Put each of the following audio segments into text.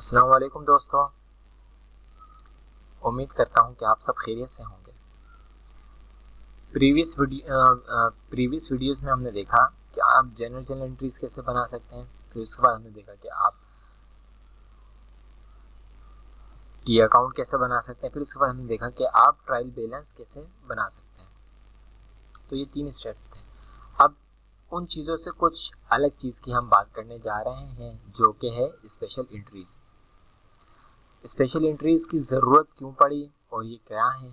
अस्सलाम वालेकुम दोस्तों, उम्मीद करता हूँ कि आप सब खैरियत से होंगे। प्रीवियस वीडियोस में हमने देखा कि आप जनरल एंट्रीज कैसे बना सकते हैं। फिर उसके बाद हमने देखा कि आप की अकाउंट कैसे बना सकते हैं। फिर उसके बाद हमने देखा कि आप ट्रायल बैलेंस कैसे बना सकते हैं। तो ये 3 स्टेप्स थे। अब उन चीज़ों से कुछ अलग चीज़ की हम बात करने जा रहे हैं, जो कि है स्पेशल एंट्रीज। स्पेशल एंट्रीज की ज़रूरत क्यों पड़ी और ये क्या है,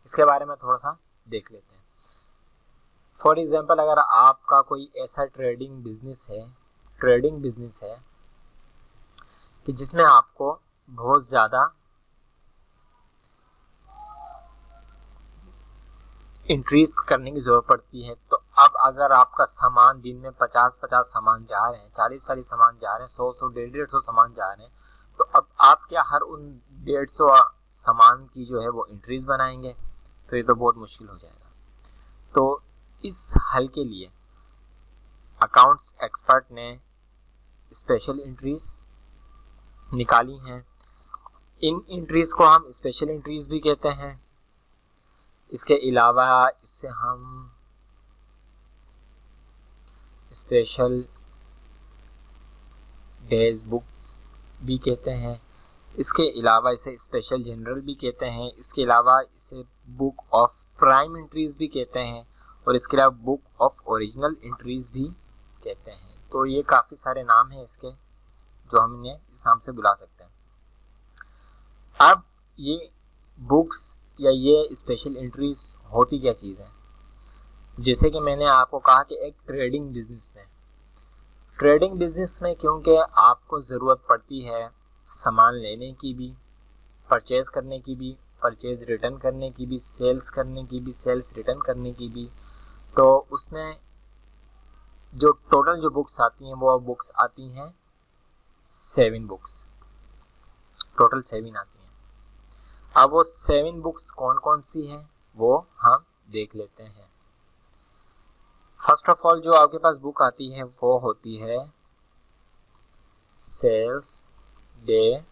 इसके बारे में थोड़ा सा देख लेते हैं। फॉर एग्जाम्पल, अगर आपका कोई ऐसा ट्रेडिंग बिजनेस है कि जिसमें आपको बहुत ज़्यादा इंक्रीज करने की ज़रूरत पड़ती है, तो अब अगर आपका सामान दिन में 50-50 सामान जा रहे हैं, 40-40 सामान जा रहे हैं, 100-100 150-150 सामान जा रहे हैं, तो अब आप क्या हर उन 150 सामान की जो है वो इंट्रीज बनाएंगे? तो ये तो बहुत मुश्किल हो जाएगा। तो इस हल के लिए अकाउंट्स एक्सपर्ट ने स्पेशल एंट्रीज निकाली हैं। इन एंट्रीज को हम स्पेशल एंट्रीज भी कहते हैं। इसके अलावा इससे हम स्पेशल डेज बुक्स भी कहते हैं। इसके अलावा इसे स्पेशल जनरल भी कहते हैं। इसके अलावा इसे बुक ऑफ प्राइम एंट्रीज भी कहते हैं और इसके अलावा बुक ऑफ ओरिजिनल एंट्रीज भी कहते हैं। तो ये काफ़ी सारे नाम हैं इसके, जो हम इन्हें इस नाम से बुला सकते हैं। अब ये बुक्स या ये स्पेशल एंट्रीज होती क्या चीज़ है? जैसे कि मैंने आपको कहा कि एक ट्रेडिंग बिजनेस में क्योंकि आपको ज़रूरत पड़ती है सामान लेने की भी, परचेज करने की भी, परचेज रिटर्न करने की भी, सेल्स करने की भी, सेल्स रिटर्न करने की भी, तो उसमें जो टोटल जो बुक्स आती हैं वो बुक्स आती हैं 7 बुक्स, टोटल 7 आती हैं। अब वो 7 बुक्स कौन कौन सी हैं वो हम देख लेते हैं। फर्स्ट ऑफ ऑल जो आपके पास बुक आती है वो होती है सेल्स डे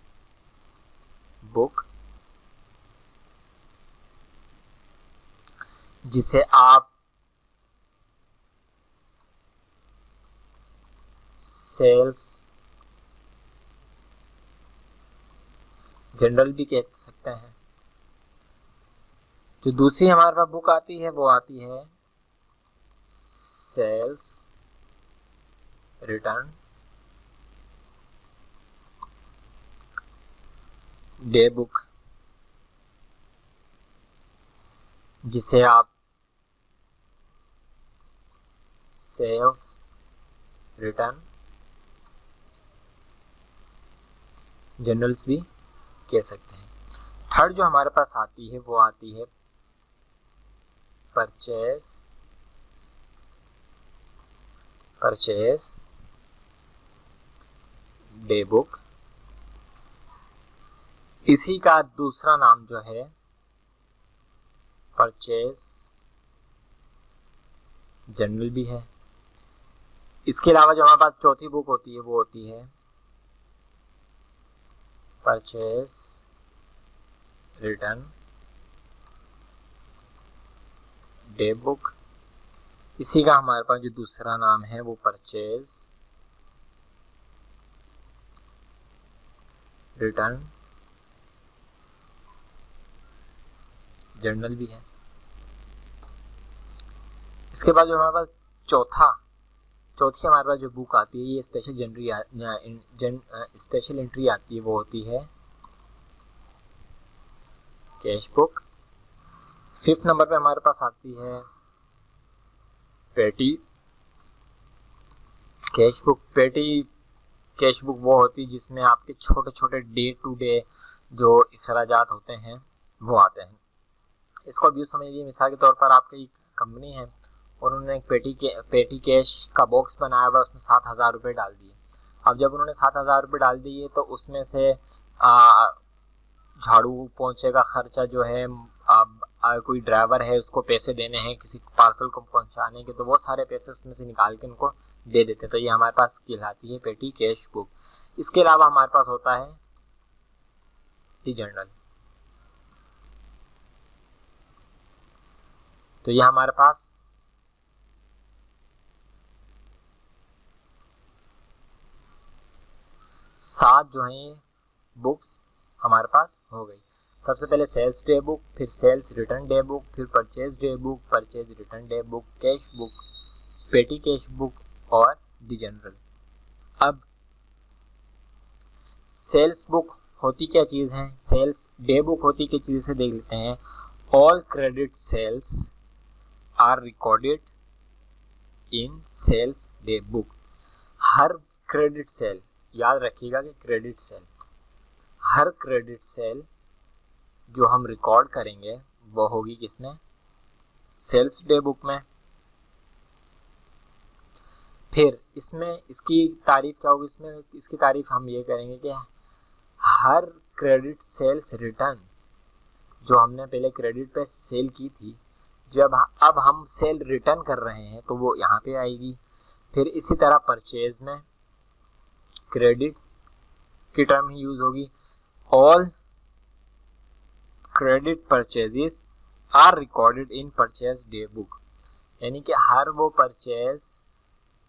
बुक, जिसे आप सेल्स जनरल भी कह सकते हैं। जो दूसरी हमारे पास बुक आती है वो आती है सेल्स रिटर्न डे बुक, जिसे आप सेल्स रिटर्न जनरल्स भी कह सकते हैं। थर्ड जो हमारे पास आती है वो आती है परचेज डे बुक। इसी का दूसरा नाम जो है परचेज जनरल भी है। इसके अलावा जो हमारे पास चौथी बुक होती है वो होती है परचेज रिटर्न डे बुक। इसी का हमारे पास जो दूसरा नाम है वो परचेज रिटर्न जर्नल भी है। इसके बाद जो हमारे पास चौथी हमारे पास जो बुक आती है, ये स्पेशल एंट्री आती है, वो होती है कैश बुक। 5th नंबर पे हमारे पास आती है पेटी कैश बुक। पेटी कैश बुक वो होती है जिसमें आपके छोटे छोटे डे टू डे जो अखराजात होते हैं वो आते हैं। इसको अब यूँ समझिए, मिसाल के तौर पर आपकी कंपनी है और उन्होंने एक पेटी कैश का बॉक्स बनाया हुआ, उसमें 7,000 रुपये डाल दिए। अब जब उन्होंने 7,000 रुपये डाल दिए तो उसमें से झाड़ू पोंछे का खर्चा जो है, कोई ड्राइवर है उसको पैसे देने हैं, किसी पार्सल को पहुंचाने के, तो वो सारे पैसे उसमें से निकाल के उनको दे देते हैं। तो ये हमारे पास कहलाती है पेटी कैश बुक। इसके अलावा हमारे पास होता है दी जनरल। तो ये हमारे पास सात जो हैं बुक्स हमारे पास हो गई। सबसे पहले सेल्स डे बुक, फिर सेल्स रिटर्न डे बुक, फिर purchase day book, purchase return day book, cash book, पेटी कैश बुक और दी जनरल। अब सेल्स बुक होती क्या चीज है, सेल्स डे बुक होती क्या चीज से देख लेते हैं। All credit sales are recorded in sales day book. हर क्रेडिट सेल, याद रखिएगा कि क्रेडिट सेल, हर क्रेडिट सेल जो हम रिकॉर्ड करेंगे वो होगी किसमें, सेल्स डे बुक में। फिर इसमें इसकी तारीफ क्या होगी, इसमें इसकी तारीफ हम ये करेंगे कि हर क्रेडिट सेल्स रिटर्न जो हमने पहले क्रेडिट पे सेल की थी, जब अब हम सेल रिटर्न कर रहे हैं तो वो यहाँ पे आएगी। फिर इसी तरह परचेज में क्रेडिट की टर्म ही यूज होगी। All credit purchases are recorded in purchase day book, यानी कि हर वो परचेज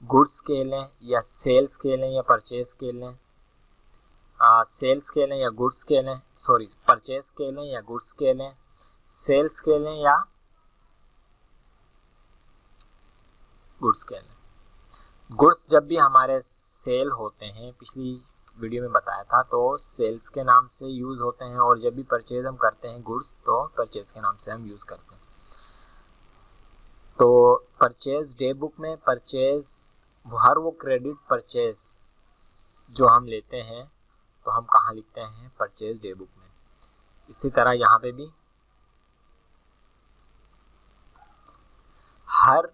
गुड्स के लें या सेल्स के लें या परचेज के लें, सेल्स के लें या गुड्स के लें, सॉरी परचेज के लें या गुड्स के लें, सेल्स के लें या गुड्स के लें। गुड्स जब भी हमारे सेल होते हैं, पिछली वीडियो में बताया था, तो सेल्स के नाम से यूज होते हैं, और जब भी परचेज हम करते हैं गुड्स तो परचेज के नाम से हम यूज करते हैं। तो परचेज डे बुक में परचेज, हर वो क्रेडिट परचेज जो हम लेते हैं तो हम कहाँ लिखते हैं, परचेज डे बुक में। इसी तरह यहाँ पे भी हर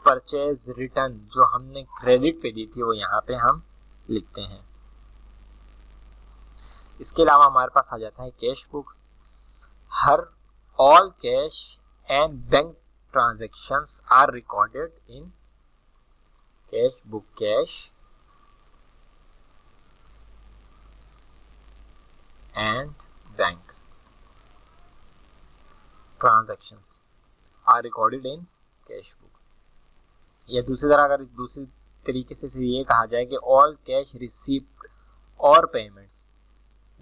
परचेज रिटर्न जो हमने क्रेडिट पे दी थी वो यहाँ पे हम लिखते हैं। इसके अलावा हमारे पास आ जाता है कैश बुक। हर all cash and bank transactions are recorded in cash book. Cash and bank transactions are recorded in cash book. या दूसरी तरह अगर दूसरी तरीके से ये कहा जाए कि ऑल कैश रिसीप्ट और पेमेंट्स,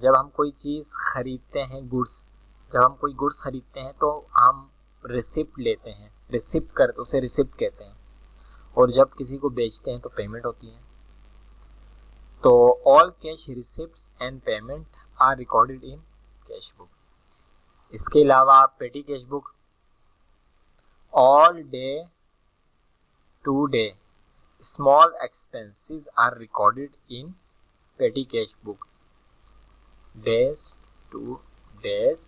जब हम कोई चीज़ खरीदते हैं, गुड्स, जब हम कोई गुड्स खरीदते हैं तो हम रिसिप्ट लेते हैं, रिसिप्ट करते उसे रिसिप्ट कहते हैं, और जब किसी को बेचते हैं तो पेमेंट होती है। तो all cash receipts and payment are recorded in cash book. इसके अलावा petty cash book, all day to day small expenses are recorded in petty cash book. Days to days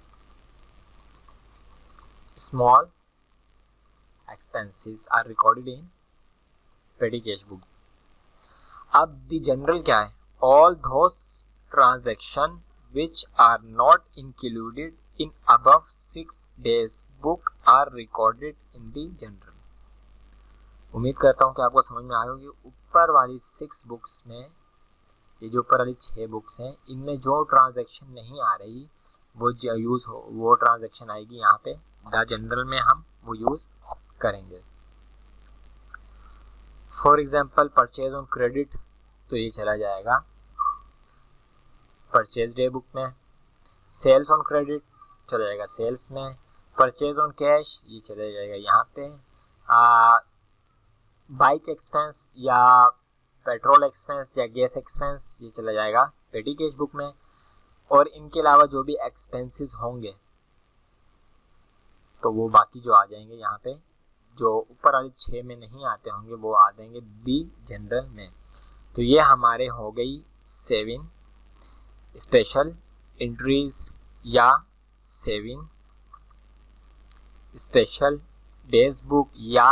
small expenses are recorded in petty cash book. अब the journal क्या है, all those transaction which are not included in above 6 days book are recorded in the journal. उम्मीद करता हूँ कि आपको समझ में आया होगी। ऊपर वाली 6 बुक्स में, ये जो ऊपर वाली 6 बुक्स हैं, इनमें जो ट्रांजैक्शन नहीं आ रही वो यूज हो, वो ट्रांजैक्शन आएगी यहाँ पे द जनरल में, हम वो यूज करेंगे। For example purchase on credit, तो ये चला जाएगा परचेज डे बुक में। सेल्स ऑन क्रेडिट चला जाएगा सेल्स में। परचेज ऑन कैश ये चला जाएगा यहाँ पे। बाइक एक्सपेंस या पेट्रोल एक्सपेंस या गैस एक्सपेंस ये चला जाएगा पेटी कैश बुक में। और इनके अलावा जो भी एक्सपेंसेस होंगे तो वो बाकी जो आ जाएंगे यहाँ पे, जो ऊपर वाली 6 में नहीं आते होंगे वो आ जाएंगे दी जनरल में। तो ये हमारे हो गई 7 स्पेशल एंट्रीज या 7 स्पेशल डेज बुक या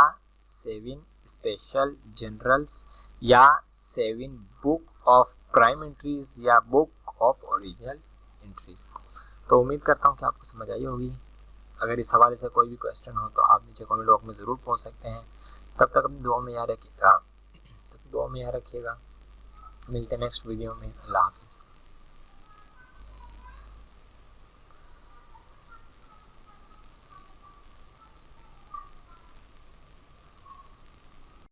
7 स्पेशल जनरल्स या 7 बुक ऑफ प्राइम एंट्रीज या बुक ऑफ ओरिजिनल एंट्रीज। तो उम्मीद करता हूँ कि आपको समझ आई होगी। अगर इस हवाले से कोई भी क्वेश्चन हो तो आप नीचे कमेंट बॉक्स में ज़रूर पूछ सकते हैं। तब तक अपनी दुआ में याद रखिएगा। मिलते हैं नेक्स्ट वीडियो में। अल्लाह हाफ़िज़।